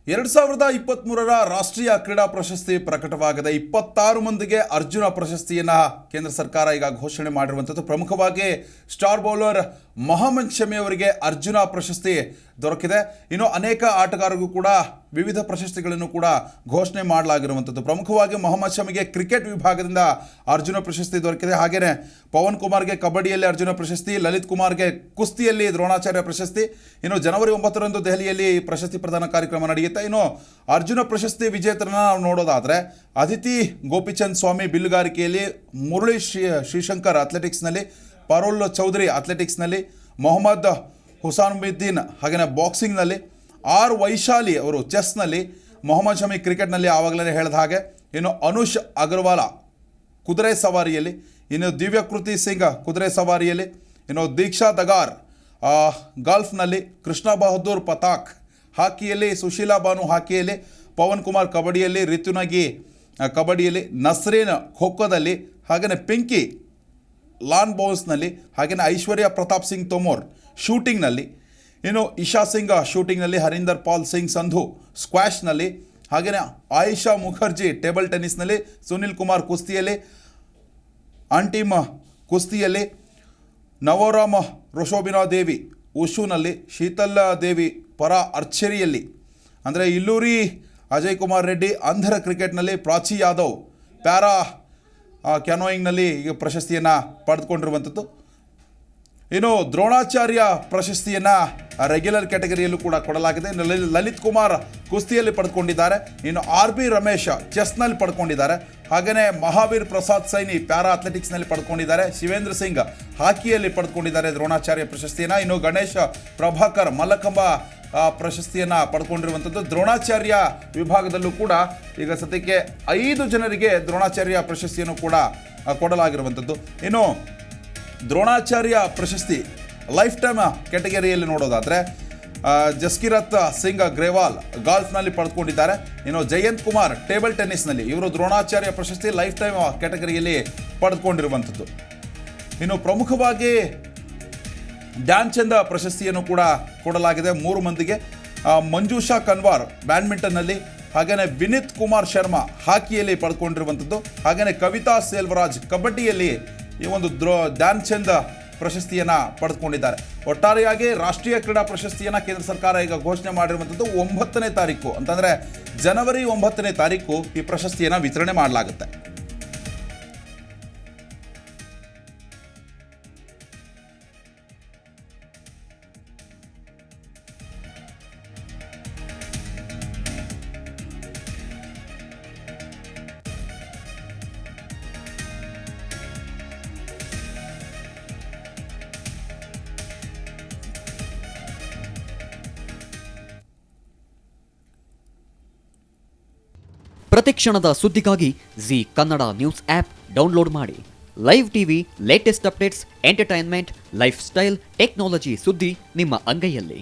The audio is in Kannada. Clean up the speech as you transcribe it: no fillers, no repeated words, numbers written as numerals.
2023ರ ರಾಷ್ಟ್ರೀಯ ಕ್ರೀಡಾ ಪ್ರಶಸ್ತಿ ಪ್ರಕಟವಾಗಿದೆ. 26 ಮಂದಿಗೆ ಅರ್ಜುನ ಪ್ರಶಸ್ತಿಯನ್ನು ಕೇಂದ್ರ ಸರ್ಕಾರ ಈಗ ಘೋಷಣೆ ಮಾಡಿರುವಂಥದ್ದು. ಪ್ರಮುಖವಾಗಿ ಸ್ಟಾರ್ ಬೌಲರ್ ಮೊಹಮ್ಮದ್ ಶಮಿ ಅವರಿಗೆ ಅರ್ಜುನ ಪ್ರಶಸ್ತಿ ದೊರಕಿದೆ. ಇನ್ನು ಅನೇಕ ಆಟಗಾರರಿಗೂ ಕೂಡ ವಿವಿಧ ಪ್ರಶಸ್ತಿಗಳನ್ನು ಕೂಡ ಘೋಷಣೆ ಮಾಡಲಾಗಿರುವಂಥದ್ದು. ಪ್ರಮುಖವಾಗಿ ಮೊಹಮ್ಮದ್ ಶಮಿಗೆ ಕ್ರಿಕೆಟ್ ವಿಭಾಗದಿಂದ ಅರ್ಜುನ ಪ್ರಶಸ್ತಿ ದೊರಕಿದೆ. ಹಾಗೆಯೇ ಪವನ್ ಕುಮಾರ್ಗೆ ಕಬಡ್ಡಿಯಲ್ಲಿ ಅರ್ಜುನ ಪ್ರಶಸ್ತಿ, ಲಲಿತ್ ಕುಮಾರ್ಗೆ ಕುಸ್ತಿಯಲ್ಲಿ ದ್ರೋಣಾಚಾರ್ಯ ಪ್ರಶಸ್ತಿ. ಇನ್ನು ಜನವರಿ 9ರಂದು ದೆಹಲಿಯಲ್ಲಿ ಪ್ರಶಸ್ತಿ ಪ್ರದಾನ ಕಾರ್ಯಕ್ರಮ ನಡೆಯುತ್ತೆ. ಇನ್ನು ಅರ್ಜುನ ಪ್ರಶಸ್ತಿ ವಿಜೇತರನ್ನ ನಾವು ನೋಡೋದಾದರೆ ಅದಿತಿ ಗೋಪಿಚಂದ್ ಸ್ವಾಮಿ ಬಿಲ್ಲುಗಾರಿಕೆಯಲ್ಲಿ, ಮುರಳಿ ಶ್ರೀಶಂಕರ್ ಅಥ್ಲೆಟಿಕ್ಸ್ನಲ್ಲಿ, ಪರೋಲ್ ಚೌಧರಿ ಅಥ್ಲೆಟಿಕ್ಸ್ನಲ್ಲಿ, ಮೊಹಮ್ಮದ್ ಹುಸಾನುದ್ದೀನ್ ಹಾಗೆಯೇ ಬಾಕ್ಸಿಂಗ್ನಲ್ಲಿ, ಆರ್ ವೈಶಾಲಿ ಅವರು ಚೆಸ್ನಲ್ಲಿ, ಮೊಹಮ್ಮದ್ ಶಮಿ ಕ್ರಿಕೆಟ್ನಲ್ಲಿ ಆವಾಗಲೇ ಹೇಳಿದ ಹಾಗೆ, ಇನ್ನು ಅನುಷ್ ಅಗರ್ವಾಲ ಕುದುರೆ ಸವಾರಿಯಲ್ಲಿ, ಇನ್ನು ದಿವ್ಯಕೃತಿ ಸಿಂಗ್ ಕುದುರೆ ಸವಾರಿಯಲ್ಲಿ, ಇನ್ನು ದೀಕ್ಷಾ ದಗಾರ್ ಗಾಲ್ಫ್ನಲ್ಲಿ, ಕೃಷ್ಣ ಬಹದ್ದೂರ್ ಪತಾಕ್ ಹಾಕಿಯಲ್ಲಿ, ಸುಶೀಲಾ ಬಾನು ಹಾಕಿಯಲ್ಲಿ, ಪವನ್ ಕುಮಾರ್ ಕಬಡ್ಡಿಯಲ್ಲಿ, ರಿತುನಗಿ ಕಬಡ್ಡಿಯಲ್ಲಿ, ನಸ್ರೀನ್ ಖೋಖೋದಲ್ಲಿ, ಹಾಗೆಯೇ ಪಿಂಕಿ ಲಾನ್ ಬೌನ್ಸ್ನಲ್ಲಿ, ಹಾಗೆಯೇ ಐಶ್ವರ್ಯ ಪ್ರತಾಪ್ ಸಿಂಗ್ ತೋಮೋರ್ ಶೂಟಿಂಗ್ನಲ್ಲಿ, ಇನ್ನು ಇಶಾ ಸಿಂಗ್ ಶೂಟಿಂಗ್ನಲ್ಲಿ, ಹರೀಂದರ್ ಪಾಲ್ ಸಿಂಗ್ ಸಂಧು ಸ್ಕ್ವಾಷ್ನಲ್ಲಿ, ಹಾಗೆಯೇ ಆಯಿಷಾ ಮುಖರ್ಜಿ ಟೇಬಲ್ ಟೆನ್ನಿಸ್ನಲ್ಲಿ, ಸುನಿಲ್ ಕುಮಾರ್ ಕುಸ್ತಿಯಲ್ಲಿ, ಅಂಟಿಮ್ ಕುಸ್ತಿಯಲ್ಲಿ, ನವೋರಾಮ್ ರೋಶೋಬಿನಾ ದೇವಿ ಉಶುನಲ್ಲಿ, ಶೀತಲ್ ದೇವಿ ಪರ ಆರ್ಚರಿಯಲ್ಲಿ, ಅಂದರೆ ಇಲ್ಲೂರಿ ಅಜಯ್ ಕುಮಾರ್ ರೆಡ್ಡಿ ಅಂಧರ ಕ್ರಿಕೆಟ್ನಲ್ಲಿ, ಪ್ರಾಚಿ ಯಾದವ್ ಪ್ಯಾರಾ ಕ್ಯಾನೋಯಿಂಗ್ನಲ್ಲಿ ಈಗ ಪ್ರಶಸ್ತಿಯನ್ನು ಪಡೆದುಕೊಂಡಿರುವಂಥದ್ದು. ಇನ್ನು ದ್ರೋಣಾಚಾರ್ಯ ಪ್ರಶಸ್ತಿಯನ್ನು ರೆಗ್ಯುಲರ್ ಕ್ಯಾಟಗರಿಯಲ್ಲೂ ಕೂಡ ಕೊಡಲಾಗಿದೆ. ಲಲಿತ್ ಕುಮಾರ್ ಕುಸ್ತಿಯಲ್ಲಿ ಪಡೆದುಕೊಂಡಿದ್ದಾರೆ. ಇನ್ನು RB ರಮೇಶ್ ಚೆಸ್ನಲ್ಲಿ ಪಡ್ಕೊಂಡಿದ್ದಾರೆ. ಹಾಗೆಯೇ ಮಹಾವೀರ್ ಪ್ರಸಾದ್ ಸೈನಿ ಪ್ಯಾರಾ ಅಥ್ಲೆಟಿಕ್ಸ್ನಲ್ಲಿ ಪಡ್ಕೊಂಡಿದ್ದಾರೆ. ಶಿವೇಂದ್ರ ಸಿಂಗ್ ಹಾಕಿಯಲ್ಲಿ ಪಡೆದುಕೊಂಡಿದ್ದಾರೆ ದ್ರೋಣಾಚಾರ್ಯ ಪ್ರಶಸ್ತಿಯನ್ನು. ಇನ್ನು ಗಣೇಶ್ ಪ್ರಭಾಕರ್ ಮಲ್ಲಕಂಬ ಪ್ರಶಸ್ತಿಯನ್ನು ಪಡ್ಕೊಂಡಿರುವಂಥದ್ದು. ದ್ರೋಣಾಚಾರ್ಯ ವಿಭಾಗದಲ್ಲೂ ಕೂಡ ಈಗ ಸದ್ಯಕ್ಕೆ 5 ಜನರಿಗೆ ದ್ರೋಣಾಚಾರ್ಯ ಪ್ರಶಸ್ತಿಯನ್ನು ಕೂಡ ಕೊಡಲಾಗಿರುವಂಥದ್ದು. ಇನ್ನು ದ್ರೋಣಾಚಾರ್ಯ ಪ್ರಶಸ್ತಿ ಲೈಫ್ ಟೈಮ್ ಕ್ಯಾಟಗರಿಯಲ್ಲಿ ನೋಡೋದಾದರೆ ಜಸ್ಕಿರತ್ ಸಿಂಗ್ ಗ್ರೇವಾಲ್ ಗಾಲ್ಫ್ನಲ್ಲಿ ಪಡೆದುಕೊಂಡಿದ್ದಾರೆ. ಇನ್ನು ಜಯಂತ್ ಕುಮಾರ್ ಟೇಬಲ್ ಟೆನ್ನಿಸ್ನಲ್ಲಿ, ಇವರು ದ್ರೋಣಾಚಾರ್ಯ ಪ್ರಶಸ್ತಿ ಲೈಫ್ ಟೈಮ್ ಕ್ಯಾಟಗರಿಯಲ್ಲಿ ಪಡೆದುಕೊಂಡಿರುವಂಥದ್ದು. ಇನ್ನು ಪ್ರಮುಖವಾಗಿ ಧ್ಯಾನ್ ಚಂದ್ ಪ್ರಶಸ್ತಿಯನ್ನು ಕೂಡ ಕೊಡಲಾಗಿದೆ 3 ಮಂದಿಗೆ. ಮಂಜುಷಾ ಕನ್ವಾರ್ ಬ್ಯಾಡ್ಮಿಂಟನ್ನಲ್ಲಿ, ಹಾಗೆಯೇ ವಿನೀತ್ ಕುಮಾರ್ ಶರ್ಮಾ ಹಾಕಿಯಲ್ಲಿ ಪಡ್ಕೊಂಡಿರುವಂಥದ್ದು, ಹಾಗೆಯೇ ಕವಿತಾ ಸೆಲ್ವರಾಜ್ ಕಬಡ್ಡಿಯಲ್ಲಿ ಈ ಒಂದು ಧ್ಯಾನ್ ಚಂದ್ ಪ್ರಶಸ್ತಿಯನ್ನು ಪಡೆದುಕೊಂಡಿದ್ದಾರೆ. ಒಟ್ಟಾರೆಯಾಗಿ ರಾಷ್ಟ್ರೀಯ ಕ್ರೀಡಾ ಪ್ರಶಸ್ತಿಯನ್ನು ಕೇಂದ್ರ ಸರ್ಕಾರ ಈಗ ಘೋಷಣೆ ಮಾಡಿರುವಂಥದ್ದು 9ನೇ ತಾರೀಕು, ಅಂತಂದರೆ ಜನವರಿ 9ನೇ ತಾರೀಕು ಈ ಪ್ರಶಸ್ತಿಯನ್ನು ವಿತರಣೆ ಮಾಡಲಾಗುತ್ತೆ. ಪ್ರತಿಕ್ಷಣದ ಸುದ್ದಿಗಾಗಿ Zee Kannada news app download ಮಾಡಿ. Live TV, latest updates, entertainment, lifestyle, technology ಸುದ್ದಿ ನಿಮ್ಮ ಅಂಗೈಯಲ್ಲಿ.